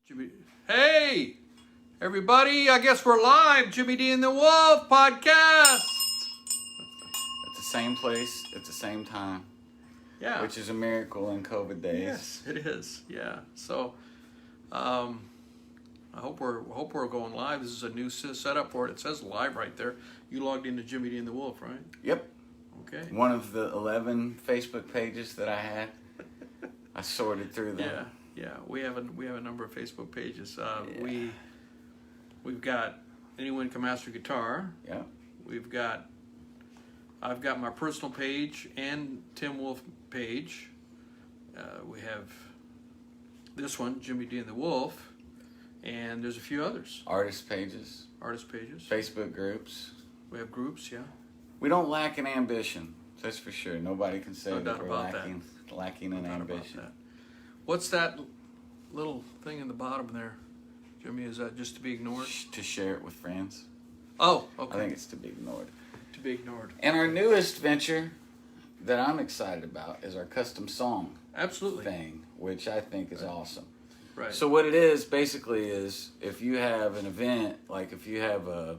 Jimmy. Hey, everybody! I guess we're live. Jimi D and the Wolf podcast. At the same place, at the same time. Yeah. Which is a miracle in COVID days. Yes, it is. Yeah. So, I hope we're going live. This is a new setup for it. It says live right there. You logged into Jimi D and the Wolf, right? Yep. Okay. One of the 11 Facebook pages that I had. I sorted through them. Yeah. Yeah, we have a number of Facebook pages. We've got Anyone Can Master Guitar. Yeah. I've got my personal page and Tim Wolf page. We have this one, Jimi D and the Wolf, and there's a few others. Artist pages. Facebook groups. We have groups, yeah. We don't lack in ambition. That's for sure. Nobody can say No that doubt we're about lacking in ambition. What's that little thing in the bottom there, Jimmy? Is that just to be ignored? To share it with friends. Oh, okay. I think it's to be ignored. To be ignored. And our newest venture that I'm excited about is our custom song thing, which I think is awesome. Right. So what it is basically is if you have an event, like if you have a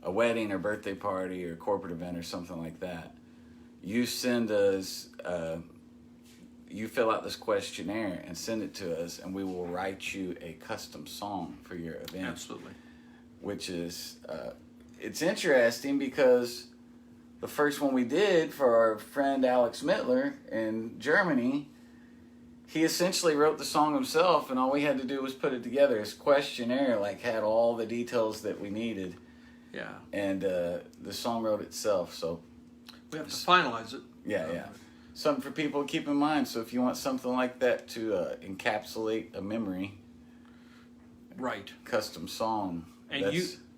wedding or birthday party or corporate event or something like that, you send us, you fill out this questionnaire and send it to us, and we will write you a custom song for your event. Absolutely. Which is, it's interesting because the first one we did for our friend Alex Mittler in Germany, he essentially wrote the song himself, and all we had to do was put it together. His questionnaire had all the details that we needed. Yeah. And the song wrote itself, so we have to finalize it. Yeah. Something for people to keep in mind. So if you want something like that to encapsulate a memory, right, custom song, and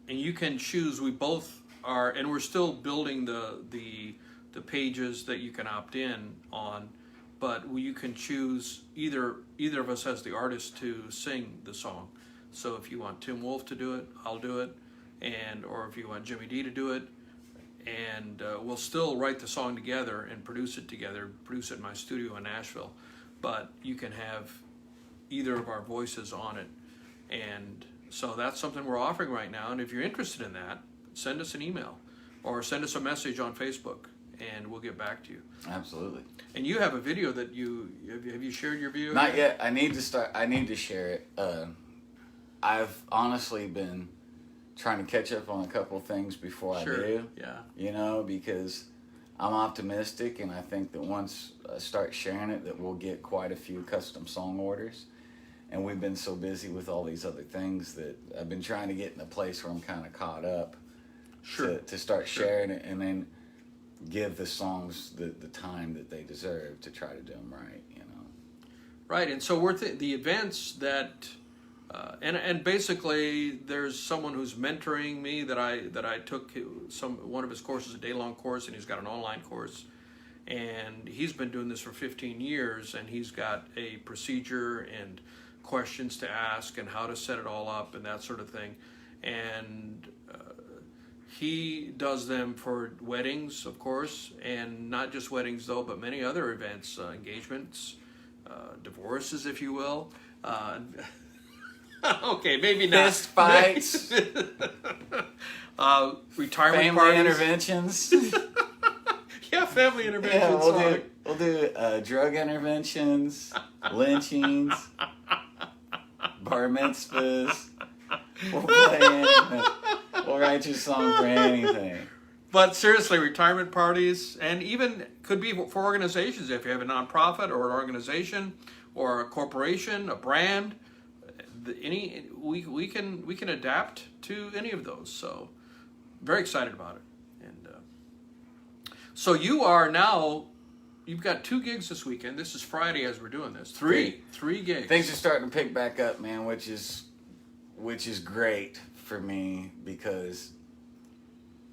you can choose. We both are, and we're still building the pages that you can opt in on, but you can choose either of us as the artist to sing the song. So if you want Tim Wolf to do it, I'll do it, or if you want Jimi D to do it. And we'll still write the song together and produce it in my studio in Nashville. But you can have either of our voices on it. And so that's something we're offering right now. And if you're interested in that, send us an email or send us a message on Facebook, and we'll get back to you. Absolutely. And you have a video that have you shared your video? Not yet. I need to share it. I've honestly been trying to catch up on a couple things before I do. Yeah. Because I'm optimistic, and I think that once I start sharing it, that we'll get quite a few custom song orders. And we've been so busy with all these other things that I've been trying to get in a place where I'm kind of caught up. Sure. To start sharing it, and then give the songs the time that they deserve to try to do them right. Right, and so we're the events that. And basically, there's someone who's mentoring me that I took one of his courses, a day-long course, and he's got an online course, and he's been doing this for 15 years, and he's got a procedure and questions to ask and how to set it all up and that sort of thing, and he does them for weddings, of course, and not just weddings though, but many other events, engagements, divorces, if you will. Okay, maybe not. Fist fights. Retirement family parties. Interventions. Yeah, family interventions. Yeah, we'll do drug interventions, lynchings, bar mitzvahs. We'll play anything. We'll write you a song for anything. But seriously, retirement parties, and even could be for organizations. If you have a nonprofit or an organization or a corporation, a brand. We can adapt to any of those, so very excited about it. And so you've got 2 gigs this weekend. This is Friday as we're doing this. Three gigs. Things are starting to pick back up, man, which is great for me because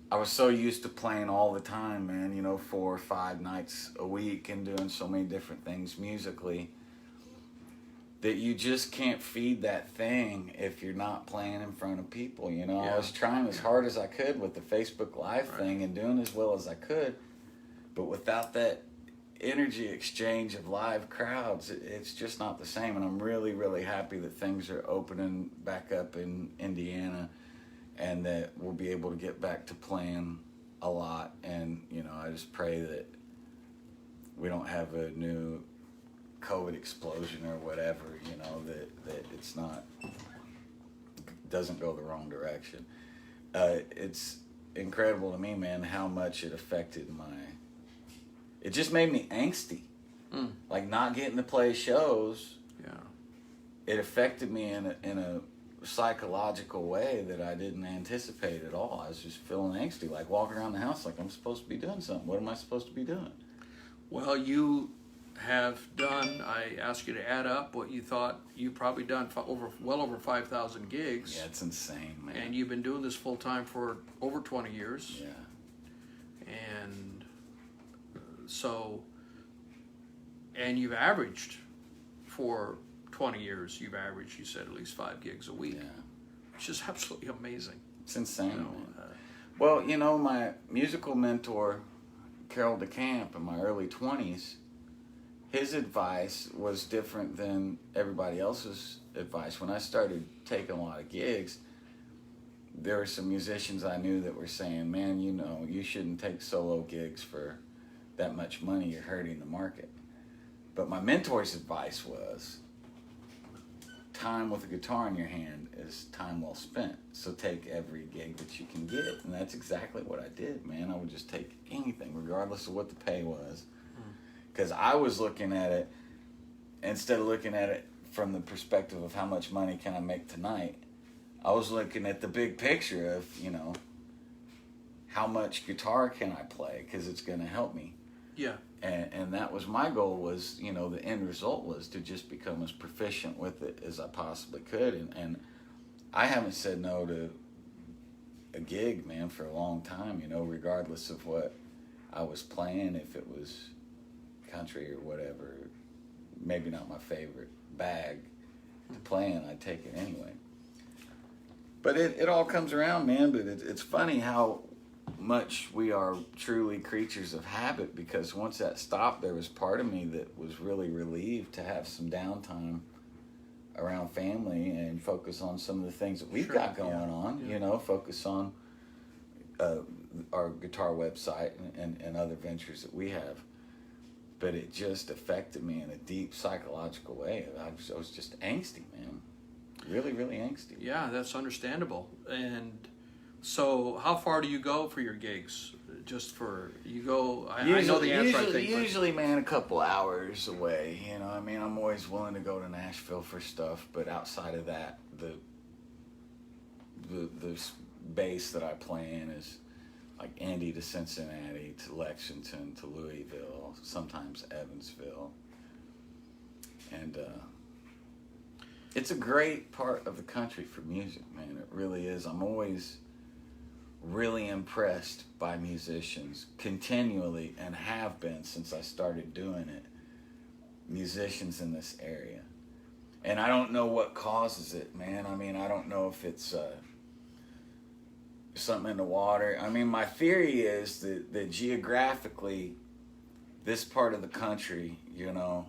I was so used to playing all the time, man. 4 or 5 nights a week and doing so many different things musically. That you just can't feed that thing if you're not playing in front of people, Yeah. I was trying as hard as I could with the Facebook Live thing and doing as well as I could. But without that energy exchange of live crowds, it's just not the same. And I'm really, really happy that things are opening back up in Indiana, and that we'll be able to get back to playing a lot. And, you know, I just pray that we don't have a new COVID explosion or whatever, you know, that it's not, doesn't go the wrong direction. It's incredible to me, man, how much it affected it just made me angsty. Like, not getting to play shows. Yeah. It affected me in a psychological way that I didn't anticipate at all. I was just feeling angsty, like walking around the house like I'm supposed to be doing something. What am I supposed to be doing? Well, you have done, I asked you to add up what you thought, you've probably done well over 5,000 gigs. Yeah, it's insane, man. And you've been doing this full time for over 20 years. Yeah. And so, and you've averaged for 20 years, you said, at least 5 gigs a week. Yeah. Which is absolutely amazing. It's insane, You know, man. Well, you know, my musical mentor, Carol DeCamp, in my early 20s, his advice was different than everybody else's advice. When I started taking a lot of gigs, there were some musicians I knew that were saying, man, you know, you shouldn't take solo gigs for that much money. You're hurting the market. But my mentor's advice was, time with a guitar in your hand is time well spent. So take every gig that you can get. And that's exactly what I did, man. I would just take anything, regardless of what the pay was. Because I was looking at it, instead of looking at it from the perspective of how much money can I make tonight, I was looking at the big picture of, you know, how much guitar can I play, because it's going to help me. Yeah. And that was my goal, was, you know, the end result was to just become as proficient with it as I possibly could. And I haven't said no to a gig, man, for a long time, you know, regardless of what I was playing, if it was country or whatever, maybe not my favorite bag to play in, I'd take it anyway. But it all comes around, man. But it's funny how much we are truly creatures of habit, because once that stopped, there was part of me that was really relieved to have some downtime around family and focus on some of the things that we've got going on, you know, focus on our guitar website and other ventures that we have. But it just affected me in a deep psychological way. I was just angsty, man. Really, really angsty. Yeah, that's understandable. And so how far do you go for your gigs? Just for, you go, I know the answer, I think. Usually, man, a couple hours away. You know, I mean, I'm always willing to go to Nashville for stuff, but outside of that, the base that I play in is like Indy to Cincinnati to Lexington to Louisville, sometimes Evansville. And it's a great part of the country for music, man. It really is. I'm always really impressed by musicians continually, and have been since I started doing it, musicians in this area. And I don't know what causes it, man. I mean, I don't know if it's something in the water. I mean, my theory is that geographically, this part of the country, you know,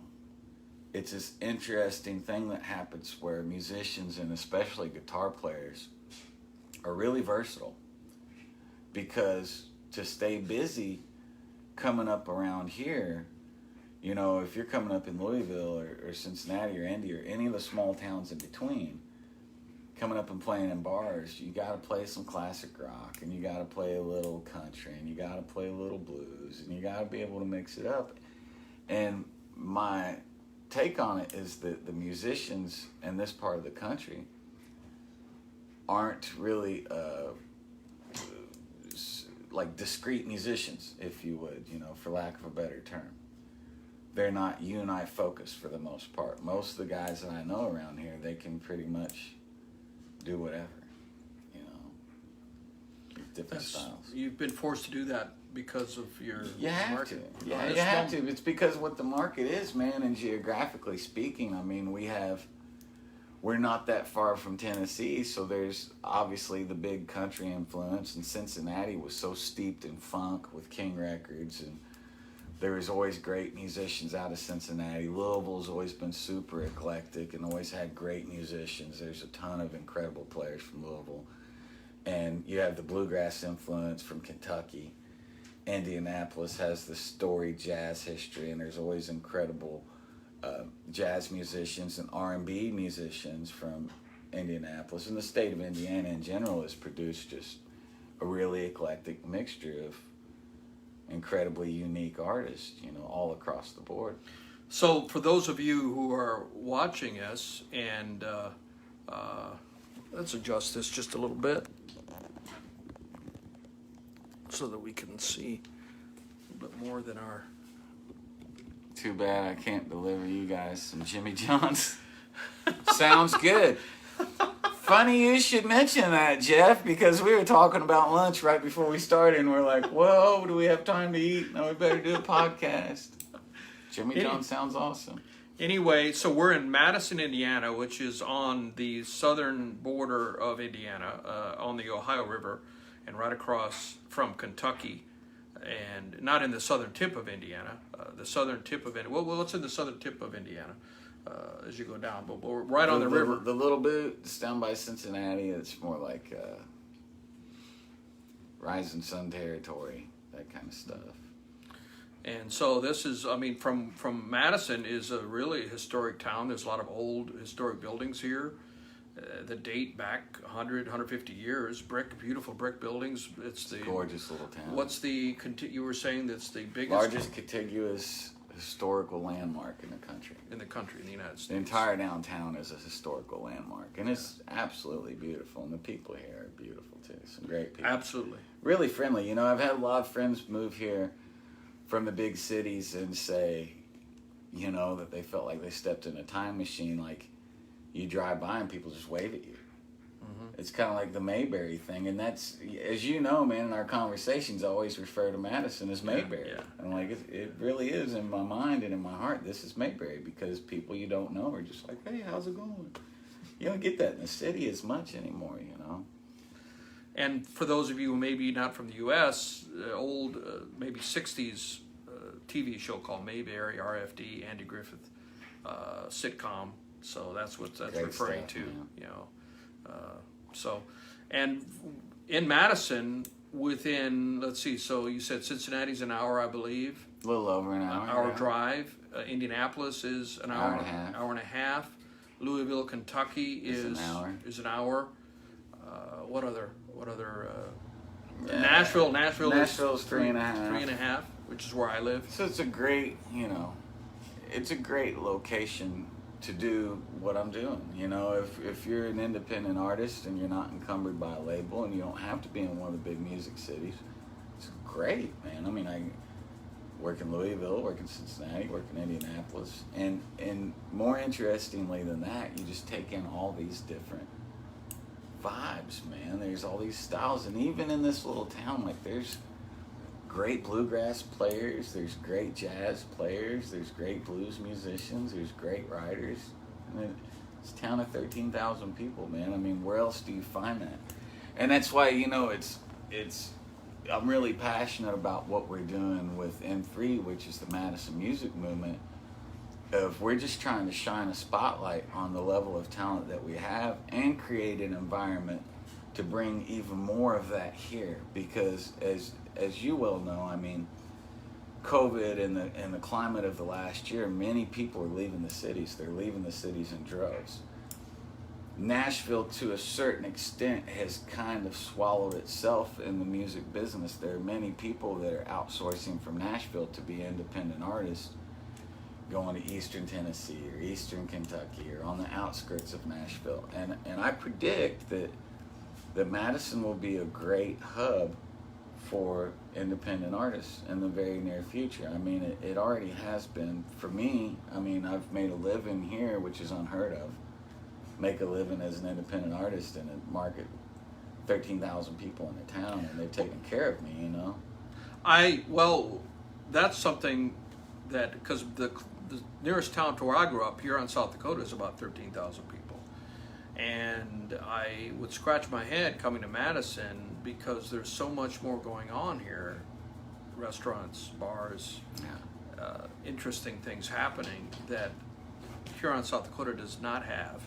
it's this interesting thing that happens where musicians, and especially guitar players, are really versatile. Because to stay busy coming up around here, you know, if you're coming up in Louisville or Cincinnati or Indy or any of the small towns in between, coming up and playing in bars, you got to play some classic rock, and you got to play a little country, and you got to play a little blues, and you got to be able to mix it up. And my take on it is that the musicians in this part of the country aren't really like discrete musicians, if you would, you know, for lack of a better term. They're not you and I focused for the most part. Most of the guys that I know around here, they can pretty much do whatever, you know, different styles. You've been forced to do that because of your You have market. to. Yeah, you have to. It's because what the market is, man, and geographically speaking, I mean, we're not that far from Tennessee, so there's obviously the big country influence, and Cincinnati was so steeped in funk with King Records and there was always great musicians out of Cincinnati. Louisville's always been super eclectic and always had great musicians. There's a ton of incredible players from Louisville. And you have the bluegrass influence from Kentucky. Indianapolis has the storied jazz history, and there's always incredible jazz musicians and R&B musicians from Indianapolis. And the state of Indiana in general has produced just a really eclectic mixture of incredibly unique artists, all across the board. So for those of you who are watching us, and let's adjust this just a little bit so that we can see a little bit more than our... Too bad I can't deliver you guys some Jimmy John's. Sounds good. Funny you should mention that, Jeff, because we were talking about lunch right before we started, and we're like, whoa, do we have time to eat? No, we better do a podcast. Jimmy John sounds awesome. Anyway, so we're in Madison, Indiana, which is on the southern border of Indiana, on the Ohio River, and right across from Kentucky, and not in the southern tip of Indiana. The southern tip of Indiana. Well, what's in the southern tip of Indiana? As you go down, but we're right on the river. The little bit, it's down by Cincinnati. It's more like Rising Sun territory, that kind of stuff. And so this is, from Madison is a really historic town. There's a lot of old historic buildings here that date back 100, 150 years. Beautiful brick buildings. It's a gorgeous little town. What's you were saying that's the biggest? Largest contiguous historical landmark in the country. In the United States. The entire downtown is a historical landmark, and it's absolutely beautiful, and the people here are beautiful too. Some great people. Absolutely. Really friendly. I've had a lot of friends move here from the big cities and say, that they felt like they stepped in a time machine. Like, you drive by and people just wave at you. Mm-hmm. It's kind of like the Mayberry thing, and that's, as you know, man, in our conversations, I always refer to Madison as Mayberry. Yeah. And like, it really is in my mind and in my heart, this is Mayberry, because people you don't know are just like, hey, how's it going? You don't get that in the city as much anymore, And for those of you who maybe not from the U.S., old, maybe 60s TV show called Mayberry, RFD, Andy Griffith sitcom. So that's what that's great referring stuff, to, and in Madison, within, let's see, so you said Cincinnati's an hour, I believe. A little over an hour. Drive. Indianapolis is an hour and a half. Louisville, Kentucky is an hour. What other? Nashville's 3.5. 3.5, which is where I live. So it's a great, it's a great location to do what I'm doing. If you're an independent artist and you're not encumbered by a label and you don't have to be in one of the big music cities, it's great, man. I work in Louisville, work in Cincinnati, work in Indianapolis, and more interestingly than that, you just take in all these different vibes, man. There's all these styles, and even in this little town, like, there's great bluegrass players, there's great jazz players, there's great blues musicians, there's great writers. It's a town of 13,000 people, man. Where else do you find that? And that's why, I'm really passionate about what we're doing with M3, which is the Madison Music Movement. We're just trying to shine a spotlight on the level of talent that we have and create an environment to bring even more of that here, because as you well know, COVID and the climate of the last year, many people are leaving the cities. They're leaving the cities in droves. Nashville, to a certain extent, has kind of swallowed itself in the music business. There are many people that are outsourcing from Nashville to be independent artists, going to Eastern Tennessee or Eastern Kentucky or on the outskirts of Nashville. And I predict that Madison will be a great hub for independent artists in the very near future. It already has been for me. I've made a living here, which is unheard of. Make a living as an independent artist in a market, 13,000 people in a town, and they've taken care of me, That's something that, because the nearest town to where I grew up here on South Dakota is about 13,000 people. And I would scratch my head coming to Madison because there's so much more going on here. Restaurants, bars, interesting things happening that Huron, South Dakota does not have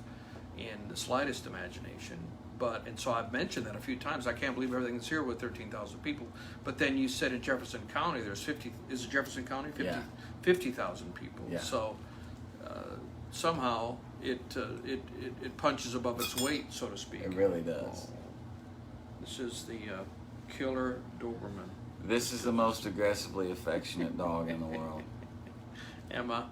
in the slightest imagination. And so I've mentioned that a few times. I can't believe everything's here with 13,000 people. But then you said in Jefferson County there's 50. Is it Jefferson County? 50,000 people. Yeah. So somehow it punches above its weight, so to speak. It really does. This is the killer Doberman. This is the most aggressively affectionate dog in the world. Emma.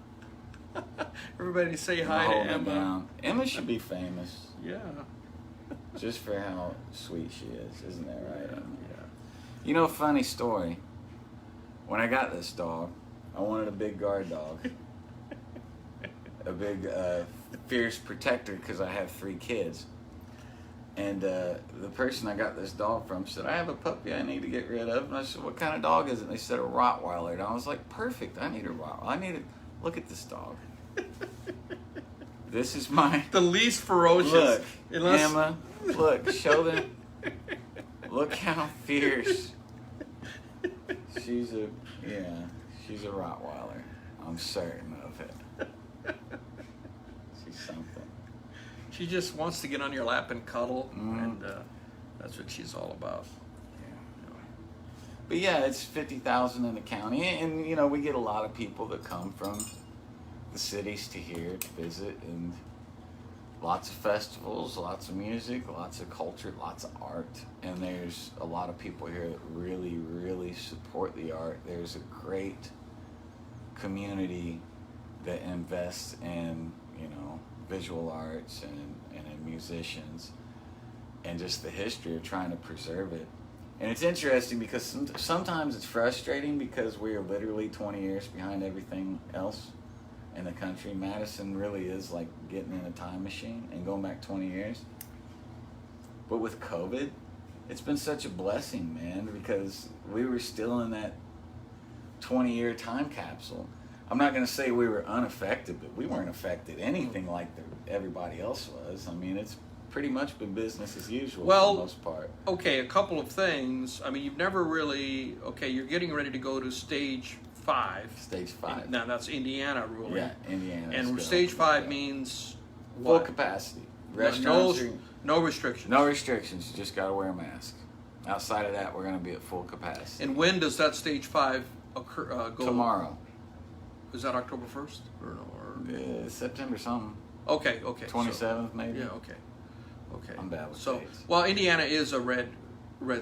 Everybody say hi to Hold it Emma. down. Emma should be famous. Yeah. Just for how sweet she is. Isn't that right, Emma? Yeah. You know, funny story. When I got this dog, I wanted a big guard dog. A big, fierce protector, because I have 3 kids. And the person I got this dog from said, I have a puppy I need to get rid of. And I said, what kind of dog is it? And they said, a Rottweiler. And I was like, perfect. I need a Rottweiler. Look at this dog. This is the least ferocious. Look, Emma, look, show them. Look how fierce. She's a Rottweiler. I'm certain of it. She's something. She just wants to get on your lap and cuddle, and that's what she's all about. Yeah. But yeah, it's 50,000 in the county, and you know, we get a lot of people that come from the cities to here to visit, and lots of festivals, lots of music, lots of culture, lots of art, and there's a lot of people here that really, really support the art. There's a great community that invests in, you know, visual arts and in musicians, and just the history of trying to preserve it. And it's interesting because sometimes it's frustrating because we are literally 20 years behind everything else in the country. Madison really is like getting in a time machine and going back 20 years. But with COVID, it's been such a blessing, man, because we were still in that 20-year time capsule. I'm not going to say we were unaffected, but we weren't affected anything like everybody else was. I mean, it's pretty much been business as usual for the most part. Okay, a couple of things. I mean, you've never really, you're getting ready to go to stage 5. Stage 5. Now, that's Indiana ruling. Yeah, Indiana. And stage 5 means full what? capacity. Restaurants no restrictions. No restrictions. You just got to wear a mask. Outside of that, we're going to be at full capacity. And when does that stage 5 occur? Go tomorrow. Is that October 1st or no? Or September something. Okay. 27th maybe. Yeah. Okay. I'm bad with dates. Well, Indiana is a red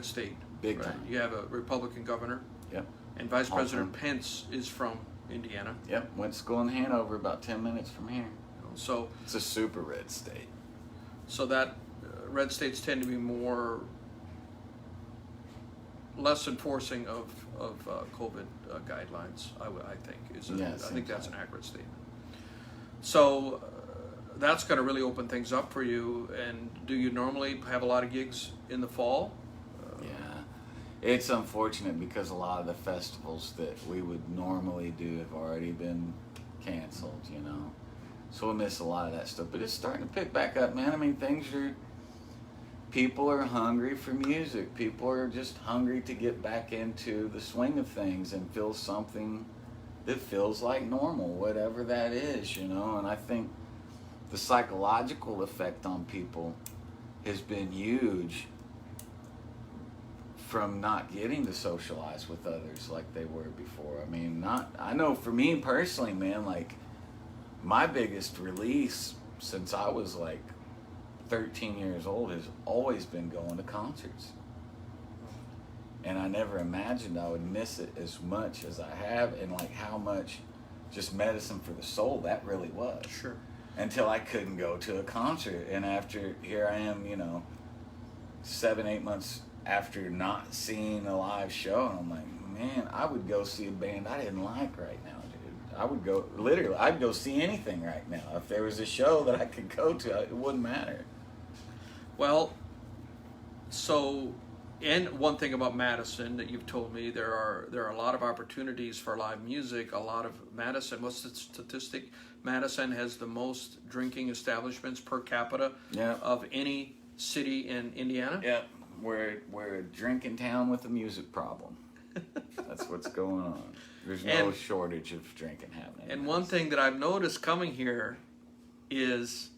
state. Big right? time. You have a Republican governor. Yep. And Vice President Pence is from Indiana. Yep. Went to school in Hanover, about 10 minutes from here. So it's a super red state. So that red states tend to be less enforcing of COVID guidelines. I think I think that's an accurate statement. So that's going to really open things up for you. And do you normally have a lot of gigs in the fall? Yeah, it's unfortunate because a lot of the festivals that we would normally do have already been canceled. You know, so we miss a lot of that stuff. But it's starting to pick back up, man. I mean, people are hungry for music. People are just hungry to get back into the swing of things and feel something that feels like normal, whatever that is, you know. And I think the psychological effect on people has been huge from not getting to socialize with others like they were before. I mean, I know for me personally, man, like my biggest release since I was like 13 years old has always been going to concerts. And I never imagined I would miss it as much as I have, and like how much just medicine for the soul that really was. Sure. Until I couldn't go to a concert. And after, here I am, 7-8 months after not seeing a live show, and I'm like, man, I would go see a band I didn't like right now, dude. I'd go see anything right now. If there was a show that I could go to, it wouldn't matter. Well, and one thing about Madison that you've told me, there are a lot of opportunities for live music. Madison, what's the statistic? Madison has the most drinking establishments per capita of any city in Indiana. Yep, we're a drinking town with a music problem. That's what's going on. There's no shortage of drinking happening. And one thing that I've noticed coming here is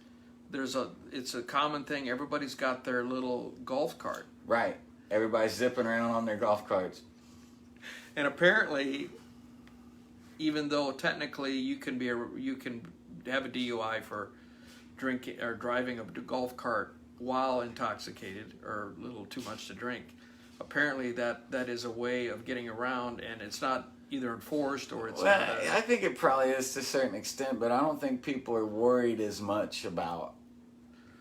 it's a common thing. Everybody's got their little golf cart. Right. Everybody's zipping around on their golf carts. And apparently, even though technically you can have a DUI for drinking or driving a golf cart while intoxicated or a little too much to drink, apparently that is a way of getting around, and it's not either enforced or it's well, not I think it probably is to a certain extent, but I don't think people are worried as much about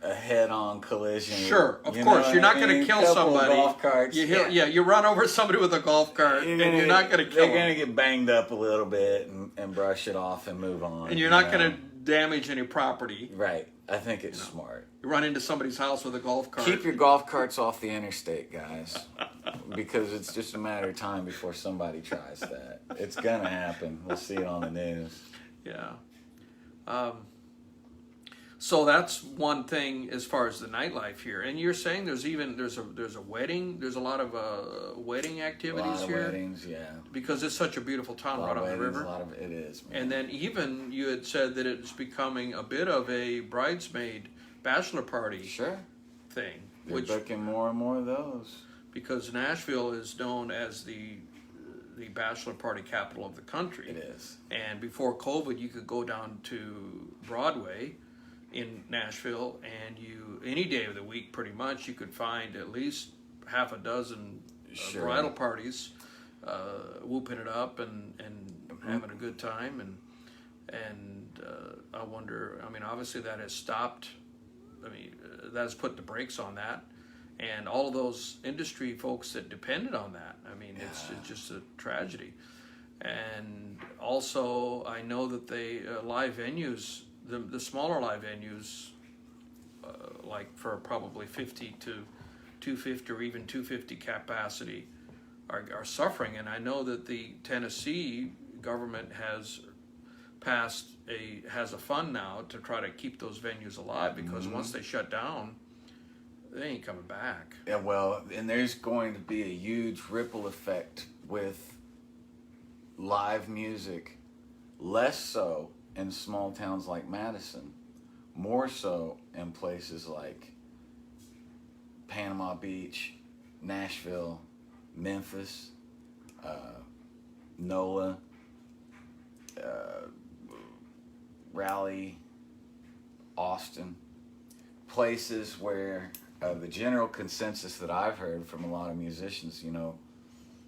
a head-on collision. Sure, of course, you're not going to kill somebody. Golf carts. You run over somebody with a golf cart, and you're not going to kill them. They're going to get banged up a little bit and brush it off and move on. And you're not going to damage any property. Right. I think it's smart. You run into somebody's house with a golf cart. Keep your golf carts off the interstate, guys, because it's just a matter of time before somebody tries that. It's going to happen. We'll see it on the news. Yeah. So that's one thing as far as the nightlife here. And you're saying there's a wedding. There's a lot of wedding activities here. A lot of here. Weddings, yeah. Because it's such a beautiful town right on the river. A lot of it is. Man. And then even you had said that it's becoming a bit of a bridesmaid bachelor party thing. They're booking more and more of those. Because Nashville is known as the bachelor party capital of the country. It is. And before COVID, you could go down to Broadway in Nashville, and any day of the week, pretty much, you could find at least half a dozen bridal parties, whooping it up and having a good time, and I wonder. I mean, obviously that has stopped. I mean, that's put the brakes on that, and all of those industry folks that depended on that. I mean, it's just a tragedy. And also, I know that they live venues. The smaller live venues, like for probably 50 to 250 or even 250 capacity, are suffering. And I know that the Tennessee government has a fund now to try to keep those venues alive, because once they shut down, they ain't coming back. Yeah, well, and there's going to be a huge ripple effect with live music, less so in small towns like Madison, more so in places like Panama Beach, Nashville, Memphis, NOLA, Raleigh, Austin, places where the general consensus that I've heard from a lot of musicians,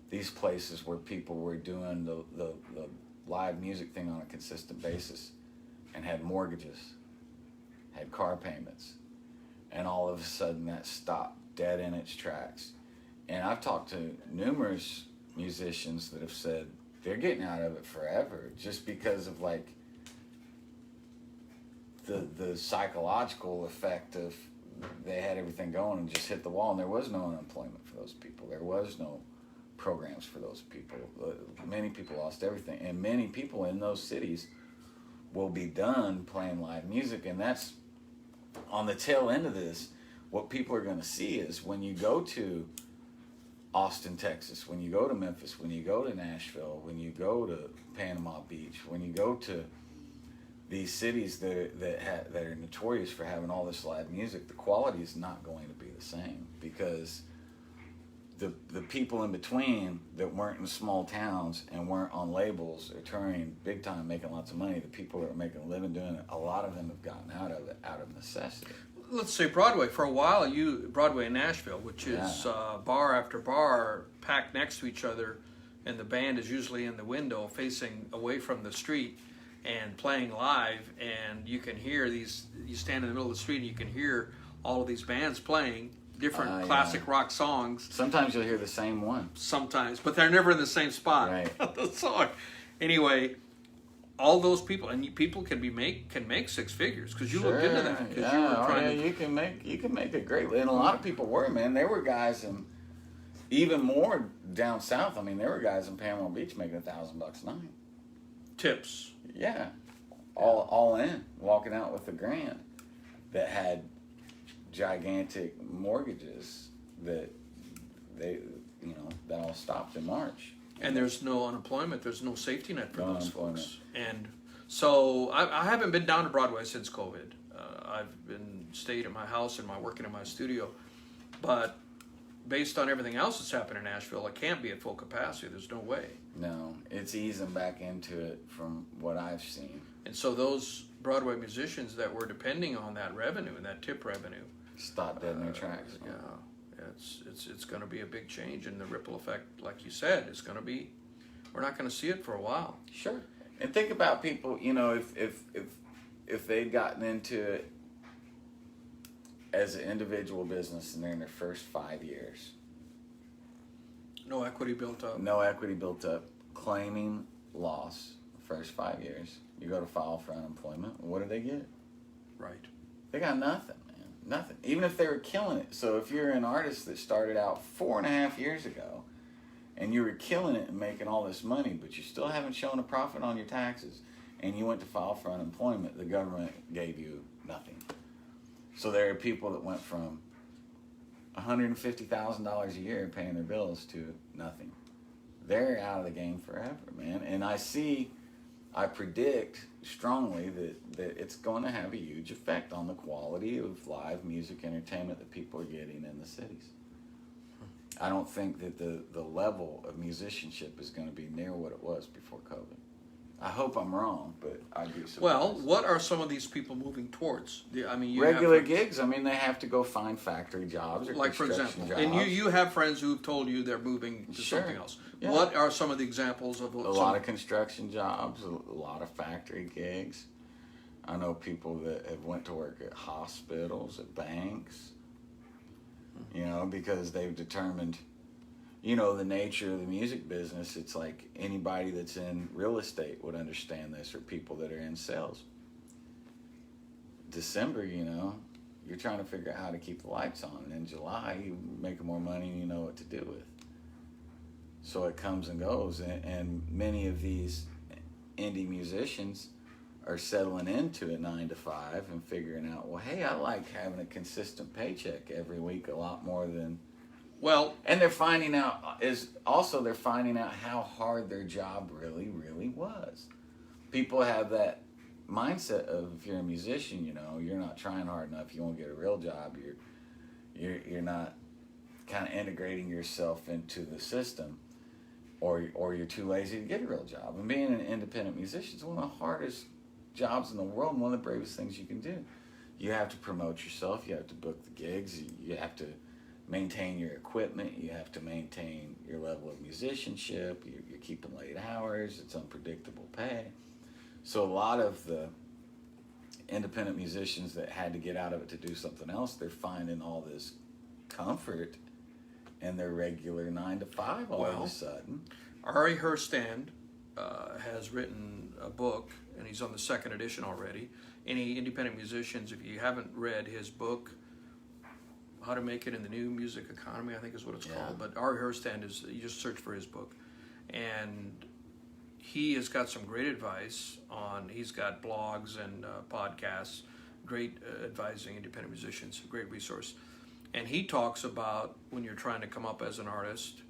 these places where people were doing the live music thing on a consistent basis and had mortgages, had car payments, and all of a sudden that stopped dead in its tracks. And I've talked to numerous musicians that have said they're getting out of it forever just because of like the psychological effect of they had everything going and just hit the wall, and there was no unemployment for those people. There was no programs for those people. Many people lost everything, and many people in those cities will be done playing live music. And that's on the tail end of this. What people are going to see is when you go to Austin, Texas, when you go to Memphis, when you go to Nashville, when you go to Panama Beach, when you go to these cities that are notorious for having all this live music, the quality is not going to be the same, because the people in between that weren't in small towns and weren't on labels are touring big time, making lots of money. The people that are making a living doing it, a lot of them have gotten out of it out of necessity. Let's say Broadway. For a while, Broadway in Nashville, which is bar after bar packed next to each other, and the band is usually in the window facing away from the street and playing live, and you can hear these. You stand in the middle of the street and you can hear all of these bands playing different classic rock songs. Sometimes you'll hear the same one. Sometimes, but they're never in the same spot. Right. The song. Anyway, all those people, and people can make six figures, because you looked into that. You can make a great, and a lot of people were, man. There were guys in, even more down south. I mean, there were guys in Panama Beach making $1,000 a night. Tips. Yeah, all in, walking out with $1,000 that had gigantic mortgages that that all stopped in March. And there's no unemployment. There's no safety net for No those unemployment. folks. And so I haven't been down to Broadway since COVID. I've been stayed at my house and working in my studio. But based on everything else that's happened in Nashville, it can't be at full capacity. There's no way. No, it's easing back into it from what I've seen. And so those Broadway musicians that were depending on that revenue and that tip revenue, Stop dead in their tracks. yeah, it's going to be a big change, and the ripple effect, like you said, is going to be. We're not going to see it for a while. Sure. And think about people, you know, if they'd gotten into it as an individual business and they're in their first 5 years. No equity built up. No equity built up, claiming loss the first 5 years. You go to file for unemployment. What do they get? Right. They got nothing, man. Nothing. Even if they were killing it. So if you're an artist that started out 4.5 years ago and you were killing it and making all this money, but you still haven't shown a profit on your taxes, and you went to file for unemployment, the government gave you nothing. So there are people that went from $150,000 a year paying their bills to nothing. They're out of the game forever, man. And I predict strongly that it's going to have a huge effect on the quality of live music entertainment that people are getting in the cities. I don't think that the level of musicianship is going to be near what it was before COVID. I hope I'm wrong, but I'd be surprised. Well, what are some of these people moving towards? You regular have gigs. I mean, they have to go find factory jobs or like for construction example, jobs. and you have friends who've told you they're moving to Sure. something else. Yeah. What are some of the examples of A lot of construction jobs, a lot of factory gigs. I know people that have went to work at hospitals, at banks, you know, because they've determined, you know, the nature of the music business. It's like anybody that's in real estate would understand this, or people that are in sales. December, you know, you're trying to figure out how to keep the lights on. And in July, you make more money and you know what to do with. So it comes and goes. And many of these indie musicians are settling into a 9 to 5 and figuring out, well, hey, I like having a consistent paycheck every week a lot more than... Well, and they're finding out how hard their job really, really was. People have that mindset of, if you're a musician, you know, you're not trying hard enough, you won't get a real job, you're not kind of integrating yourself into the system, or you're too lazy to get a real job. And being an independent musician is one of the hardest jobs in the world, and one of the bravest things you can do. You have to promote yourself, you have to book the gigs, you have to maintain your equipment, you have to maintain your level of musicianship, you're keeping late hours, it's unpredictable pay. So a lot of the independent musicians that had to get out of it to do something else, they're finding all this comfort in their regular 9 to 5 all of a sudden. Ari Herstand has written a book, and he's on the 2nd edition already. Any independent musicians, if you haven't read his book, How to Make It in the New Music Economy, I think is what it's called. But Ari Herstand you just search for his book. And he has got some great advice he's got blogs and podcasts, great advising independent musicians, a great resource. And he talks about when you're trying to come up as an artist,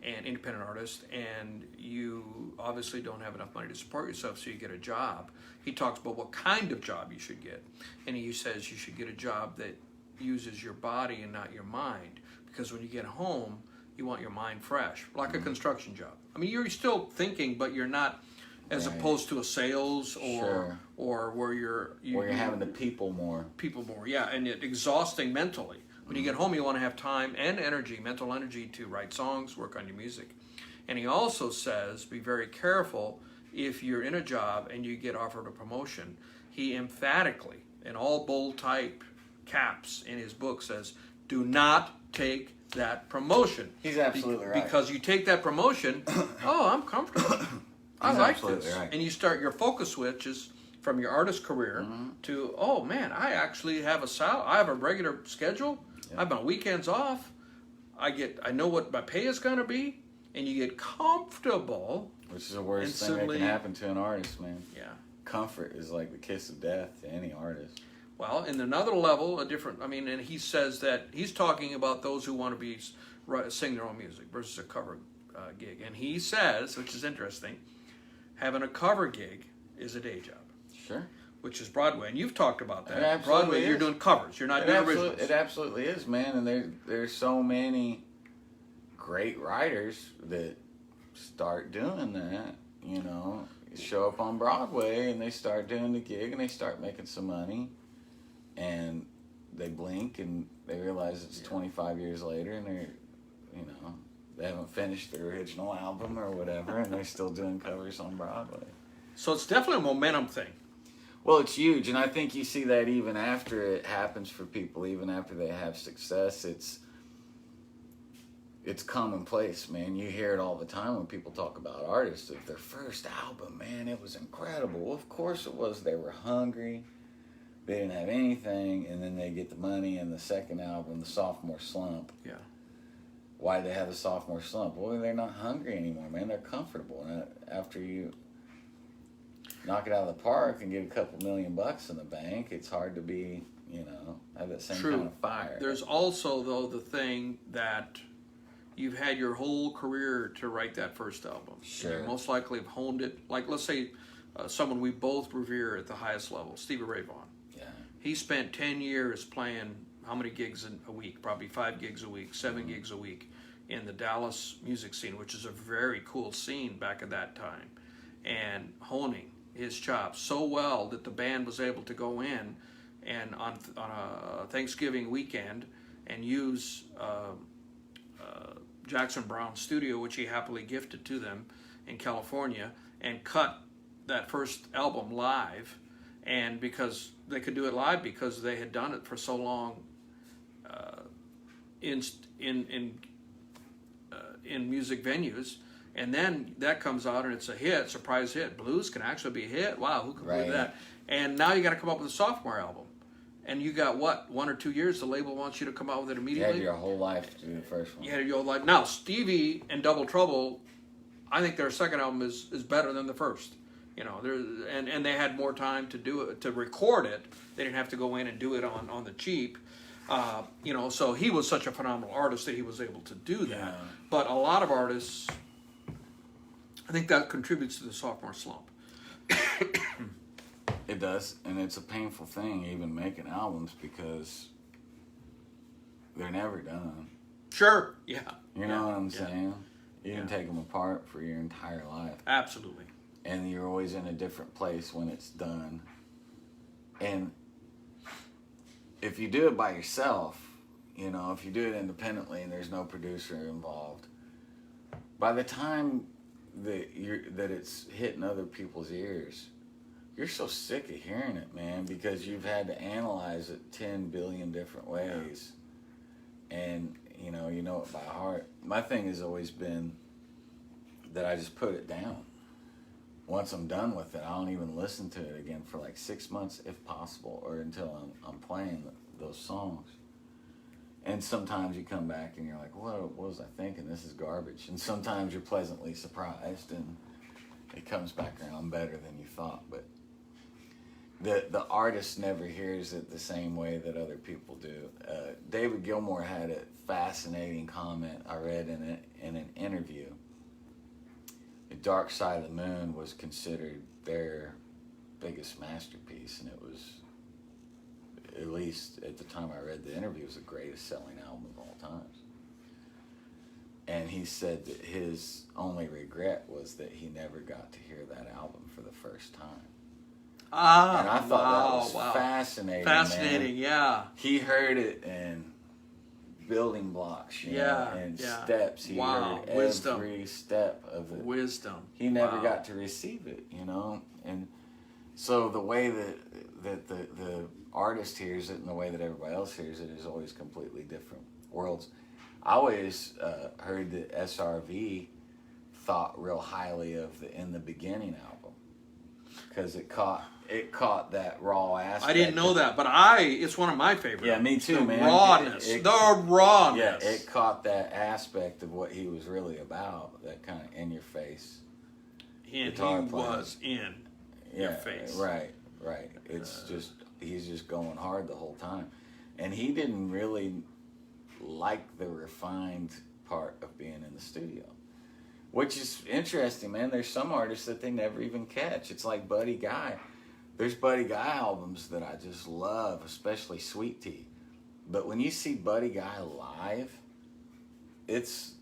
an independent artist, and you obviously don't have enough money to support yourself, so you get a job. He talks about what kind of job you should get. And he says you should get a job that uses your body and not your mind, because when you get home you want your mind fresh, like a construction job. I mean, you're still thinking, but you're not, as opposed to a sales or where you're having to people more, yeah, and it exhausting mentally. When you get home, you want to have time and energy, mental energy, to write songs, work on your music. And he also says be very careful if you're in a job and you get offered a promotion. He emphatically, in all bold type caps in his book, says, do not take that promotion. He's absolutely right. Because you take that promotion, oh, I'm comfortable. I like this. Right. And you start your focus switches from your artist career to, oh man, I actually have I have a regular schedule. I have my weekends off. I know what my pay is going to be, and you get comfortable. Which is the worst thing that can happen to an artist, man. Yeah. Comfort is like the kiss of death to any artist. Well, in another level, and he says that he's talking about those who want to sing their own music versus a cover gig. And he says, which is interesting, having a cover gig is a day job. Sure. Which is Broadway, and you've talked about that. It absolutely Broadway, is. you're doing covers. You're not doing originals. It absolutely is, man. And there's so many great writers that start doing that. You know, show up on Broadway and they start doing the gig and they start making some money, and they blink and they realize it's 25 years later, and they're, you know, they haven't finished their original album or whatever, and they're still doing covers on Broadway. So it's definitely a momentum thing. Well, it's huge, and I think you see that even after it happens for people, even after they have success, it's commonplace, man. You hear it all the time when people talk about artists. That their first album, man, it was incredible. Well, of course it was. They were hungry. They didn't have anything, and then they get the money, and the second album, the sophomore slump. Yeah. Why did they have the sophomore slump? Well, they're not hungry anymore, man. They're comfortable. And after you knock it out of the park and get a couple $1 million in the bank, it's hard to be, you know, have that same kind of fire. There's also, though, the thing that you've had your whole career to write that first album. Sure. You most likely have honed it. Like, let's say someone we both revere at the highest level, Stevie Ray Vaughan. Yeah. He spent 10 years playing how many gigs in a week? Probably 5 gigs a week, 7 gigs a week in the Dallas music scene, which is a very cool scene back at that time, and honing his chops so well that the band was able to go in and on a Thanksgiving weekend and use Jackson Brown's studio, which he happily gifted to them in California, and cut that first album live. And because they could do it live because they had done it for so long in music venues. And then that comes out and it's a hit, surprise hit. Blues can actually be a hit. Wow, who could believe that? And now you got to come up with a sophomore album. And you got, what, 1 or 2 years? The label wants you to come out with it immediately? You had your whole life to do the first one. You had your whole life. Now, Stevie and Double Trouble, I think their second album is better than the first. You know, and they had more time to do it, to record it. They didn't have to go in and do it on the cheap. You know, so he was such a phenomenal artist that he was able to do that. Yeah. But a lot of artists, I think that contributes to the sophomore slump. It does, and it's a painful thing even making albums because they're never done. Sure, yeah. You know what I'm saying? You can take them apart for your entire life. Absolutely. And you're always in a different place when it's done. And if you do it by yourself, you know, if you do it independently and there's no producer involved, by the time that it's hitting other people's ears, you're so sick of hearing it, man, because you've had to analyze it 10 billion different ways. And, you know it by heart. My thing has always been that I just put it down. Once I'm done with it, I don't even listen to it again for like 6 months, if possible, or until I'm playing those songs. And sometimes you come back and you're like, what was I thinking? This is garbage. And sometimes you're pleasantly surprised and it comes back around better than you thought. But the artist never hears it the same way that other people do. David Gilmour had a fascinating comment I read in an interview. The Dark Side of the Moon was considered their biggest masterpiece, and it was, at least at the time I read the interview, it was the greatest selling album of all times. And he said that his only regret was that he never got to hear that album for the first time. And I thought that was fascinating. Fascinating, man. yeah. He heard it in building blocks, you know, and steps. He heard every step of it. Wisdom. He never got to receive it, you know. And so the way that the artist hears it and the way that everybody else hears it is always completely different worlds. I always heard that SRV thought real highly of the In the Beginning album because it caught that raw aspect. I didn't know that, but it's one of my favorites. Yeah, me too, man. Rawness. The rawness. Yeah, it caught that aspect of what he was really about, that kind of in-your-face And guitar he playing. was in your face. Right. It's just, he's just going hard the whole time. And he didn't really like the refined part of being in the studio. Which is interesting, man. There's some artists that they never even catch. It's like Buddy Guy. There's Buddy Guy albums that I just love, especially Sweet Tea. But when you see Buddy Guy live, it's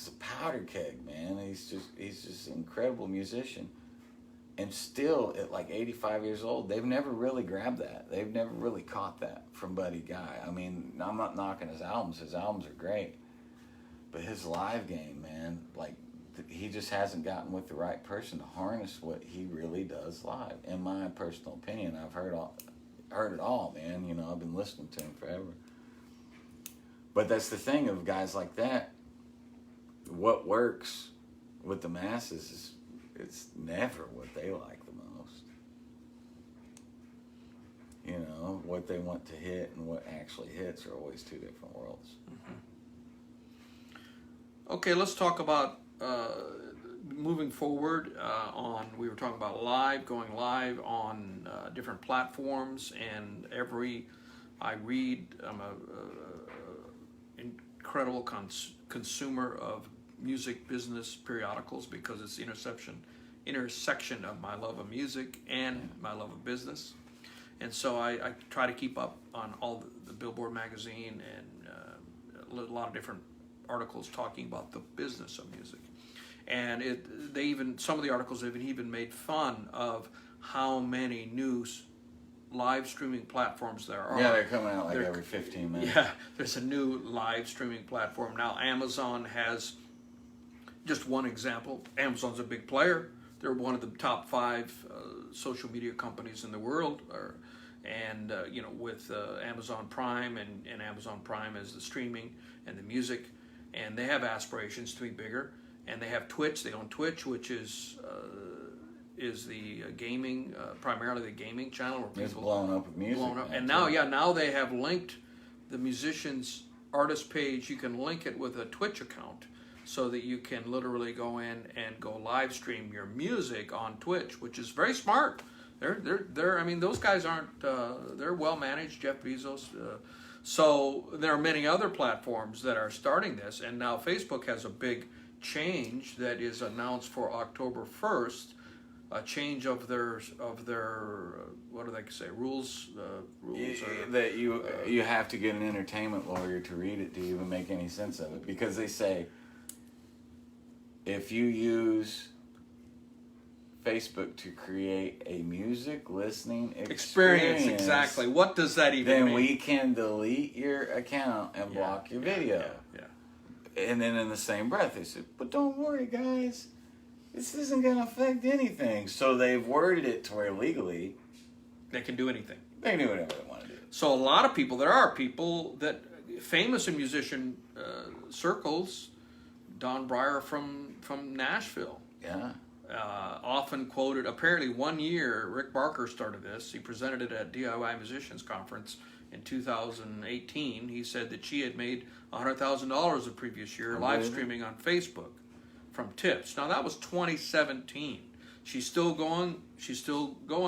a powder keg, man. He's just an incredible musician. And still, at like 85 years old, they've never really grabbed that. They've never really caught that from Buddy Guy. I mean, I'm not knocking his albums. His albums are great. But his live game, man, like, he just hasn't gotten with the right person to harness what he really does live. In my personal opinion, I've heard it all, man. You know, I've been listening to him forever. But that's the thing of guys like that. What works with the masses is it's never what they like the most. You know, what they want to hit and what actually hits are always two different worlds. Mm-hmm. Okay, let's talk about moving forward we were talking about going live on different platforms, and I read, I'm a incredible consumer of music business periodicals because it's the intersection of my love of music and my love of business. And so I try to keep up on all the Billboard magazine and a lot of different articles talking about the business of music. And some of the articles have even made fun of how many new live streaming platforms there are. Yeah, they're coming out like every 15 minutes. Yeah, there's a new live streaming platform. Now Amazon has, just one example, Amazon's a big player. They're one of the top 5 social media companies in the world, with Amazon Prime and Amazon Prime as the streaming and the music, and they have aspirations to be bigger. And they have Twitch. They own Twitch, which is the gaming, primarily the gaming channel where people it's blown up with music. And now they have linked the musician's artist page. You can link it with a Twitch account, so that you can literally go in and go live stream your music on Twitch, which is very smart. They're I mean, those guys aren't they're well managed. Jeff Bezos. So there are many other platforms that are starting this, and now Facebook has a big change that is announced for October 1st, a change of their what do they say, rules that you have to get an entertainment lawyer to read it to even make any sense of it, because they say if you use Facebook to create a music listening experience, exactly, what does that even mean? Then we can delete your account and block your video. Yeah. And then in the same breath, they said, but don't worry, guys. This isn't going to affect anything. So they've worded it to where legally they can do anything. They can do whatever they want to do. So a lot of people, there are people that, famous in musician circles, Don Breyer from Nashville. Yeah. Often quoted, apparently one year, Rick Barker started this. He presented it at DIY Musicians Conference in 2018. He said that she had made $100,000 the previous year live streaming on Facebook from tips. Now that was 2017. She's still going,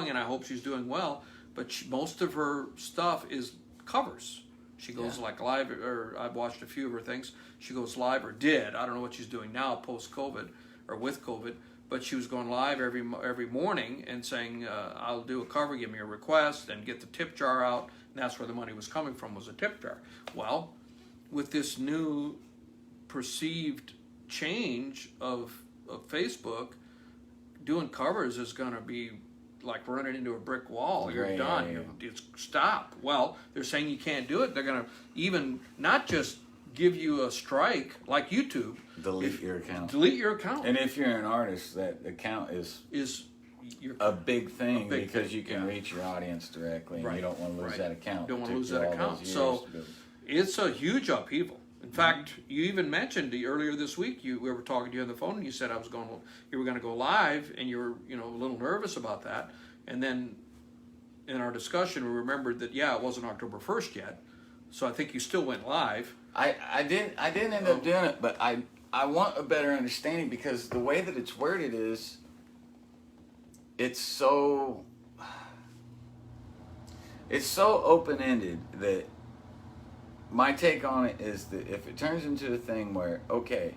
and I hope she's doing well, but most of her stuff is covers. She goes like live, or I've watched a few of her things. She goes live, or did. I don't know what she's doing now post-COVID or with COVID, but she was going live every morning and saying, I'll do a cover, give me a request, and get the tip jar out. And that's where the money was coming from, was a tip jar. Well, with this new perceived change of Facebook, doing covers is going to be like running into a brick wall. You're done. It's stop. Well, they're saying you can't do it. They're going to even not just give you a strike like YouTube. Delete your account. Delete your account. And if you're an artist, that account is a big thing, because you can reach your audience directly, and you don't want to lose that account. You don't want to lose that account. So it's a huge upheaval. In fact, you even mentioned earlier this week, we were talking to you on the phone, and you said you were going to go live, and you were a little nervous about that. And then in our discussion, we remembered that it wasn't October 1st yet. So I think you still went live. I didn't end up doing it, but I want a better understanding, because the way that it's worded is, it's so open-ended that my take on it is that if it turns into a thing where, okay,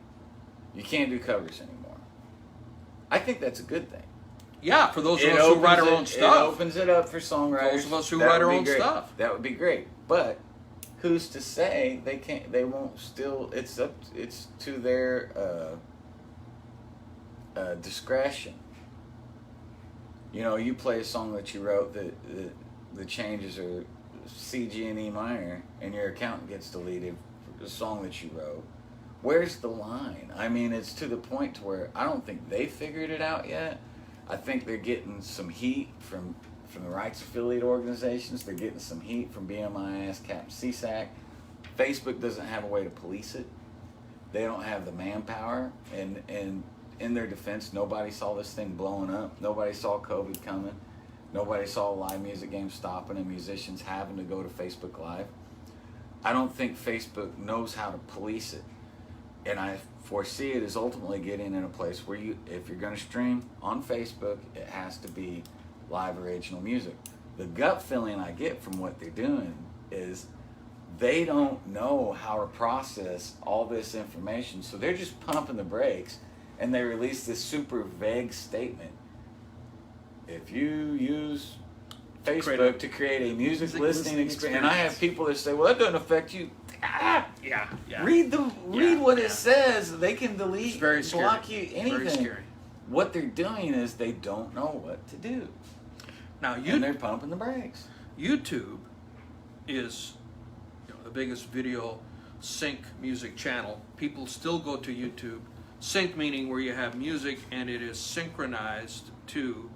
You can't do covers anymore. I think that's a good thing. Yeah, for those of us who write our own stuff. It opens it up for songwriters. Those of us who write our own stuff. That would be great. But who's to say they can't? They won't still. It's to their discretion. You know, you play a song that you wrote that the changes are C, G, and E minor, and your account gets deleted for the song that you wrote. Where's the line? I mean, it's to the point to where I don't think they figured it out yet. I think they're getting some heat from the rights affiliate organizations. They're getting some heat from BMI, ASCAP, CSAC. Facebook doesn't have a way to police it. They don't have the manpower. And in their defense, nobody saw this thing blowing up. Nobody saw COVID coming. Nobody saw live music games stopping and musicians having to go to Facebook Live. I don't think Facebook knows how to police it. And I foresee it as ultimately getting in a place where if you're going to stream on Facebook, it has to be live original music. The gut feeling I get from what they're doing is they don't know how to process all this information, so they're just pumping the brakes, and they release this super vague statement. If you use Facebook to create a music listening experience, and I have people that say, well, that doesn't affect you. Yeah. Read what it says. They can delete, block you, anything. Very scary. What they're doing is they don't know what to do. Now, and they're pumping the brakes. YouTube is the biggest video sync music channel. People still go to YouTube. Sync meaning where you have music and it is synchronized to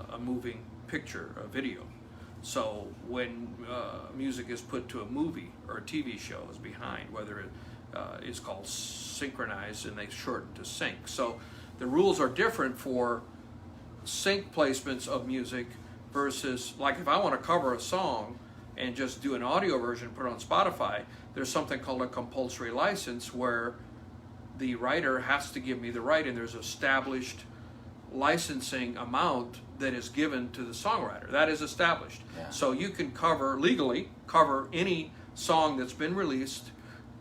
a moving picture, a video. So when music is put to a movie or a TV show is behind, whether it is called synchronized and they shorten to sync. So the rules are different for sync placements of music versus, like if I want to cover a song and just do an audio version, put it on Spotify, there's something called a compulsory license where the writer has to give me the right, and there's established licensing amount that is given to the songwriter. That is established. Yeah. So you can legally cover any song that's been released,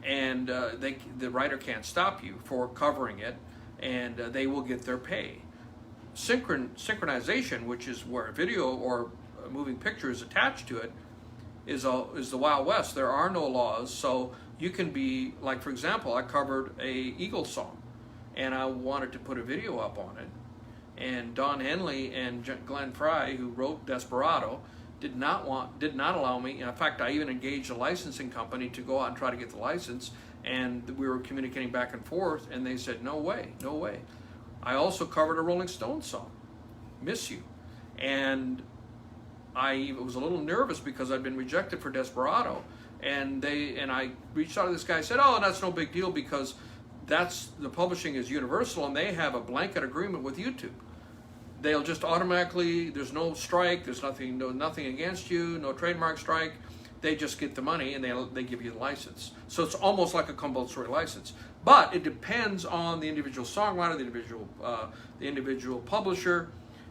and the writer can't stop you for covering it, and they will get their pay. Synchronization, which is where a video or a moving picture is attached to it, is the Wild West. There are no laws, so you can be, like for example, I covered a Eagles song, and I wanted to put a video up on it. And Don Henley and Glenn Frey, who wrote Desperado, did not allow me. In fact, I even engaged a licensing company to go out and try to get the license, and we were communicating back and forth, and they said, no way. I also covered a Rolling Stones song, Miss You, and I was a little nervous because I'd been rejected for Desperado, and I reached out to this guy and said, oh, that's no big deal because the publishing is Universal, and they have a blanket agreement with YouTube. They'll just automatically, there's no strike, there's nothing against you, no trademark strike. They just get the money and they give you the license. So it's almost like a compulsory license. But it depends on the individual songwriter, the individual publisher.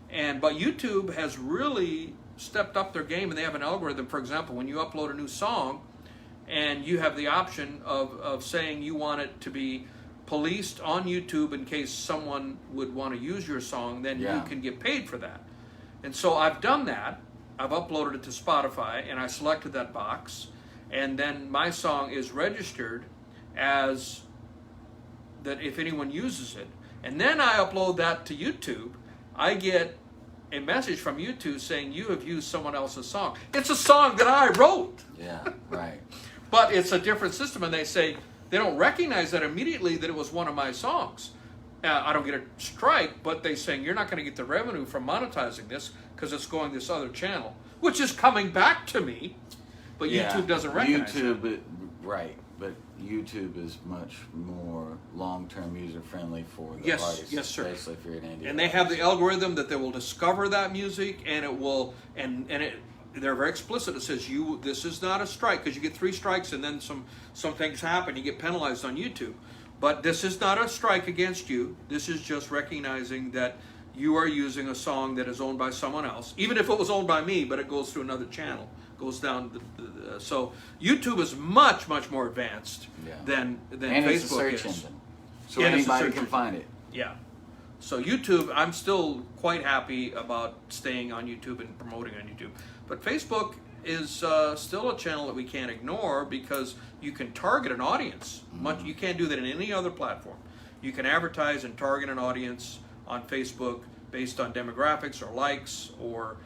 But YouTube has really stepped up their game, and they have an algorithm. For example, when you upload a new song, and you have the option of saying you want it to be policed on YouTube in case someone would want to use your song, then you can get paid for that. And so I've done that. I've uploaded it to Spotify, and I selected that box, and then my song is registered as that if anyone uses it. And then I upload that to YouTube. I get a message from YouTube saying you have used someone else's song. It's a song that I wrote. Yeah, right. But it's a different system, and they don't recognize that immediately that it was one of my songs. I don't get a strike, but they're saying you're not going to get the revenue from monetizing this because it's going this other channel, which is coming back to me. But YouTube doesn't recognize it. Right. But YouTube is much more long-term user-friendly for the artists. Yes, sir. Especially if you're an indie. And they have the algorithm that they will discover that music, and it will, they're very explicit. It says this is not a strike, because you get 3 strikes and then some things happen. You get penalized on YouTube. But this is not a strike against you. This is just recognizing that you are using a song that is owned by someone else, even if it was owned by me, but it goes through another channel. Goes down. So YouTube is much more advanced than and Facebook it's a search is. engine. So Yeah, it's a anybody search can engine. find it. Yeah. So YouTube, I'm still quite happy about staying on YouTube and promoting on YouTube. But Facebook is still a channel that we can't ignore because you can target an audience. You can't do that in any other platform. You can advertise and target an audience on Facebook based on demographics or likes or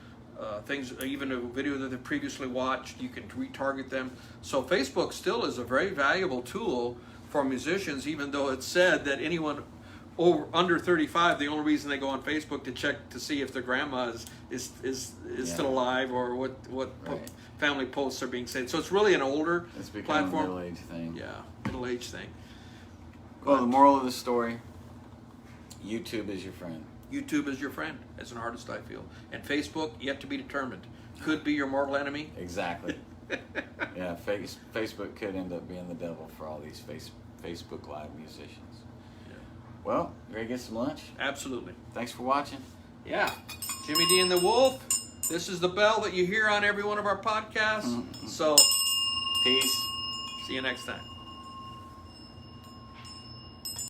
things, even a video that they previously watched, you can retarget them. So Facebook still is a very valuable tool for musicians, even though it's said that anyone under 35, the only reason they go on Facebook to check to see if their grandma is still alive or what Right. family posts are being said. So it's really an older It's become platform. a middle-aged thing. Yeah, middle age thing. Well, the moral of the story, YouTube is your friend. YouTube is your friend as an artist, I feel, and Facebook yet to be determined. Could be your mortal enemy. Exactly. Yeah, Facebook could end up being the devil for all these Facebook Live musicians. Yeah. Well, you ready to get some lunch? Absolutely. Thanks for watching. Yeah. Jimi D and the Wolf. This is the bell that you hear on every one of our podcasts. So, Peace. see you next time.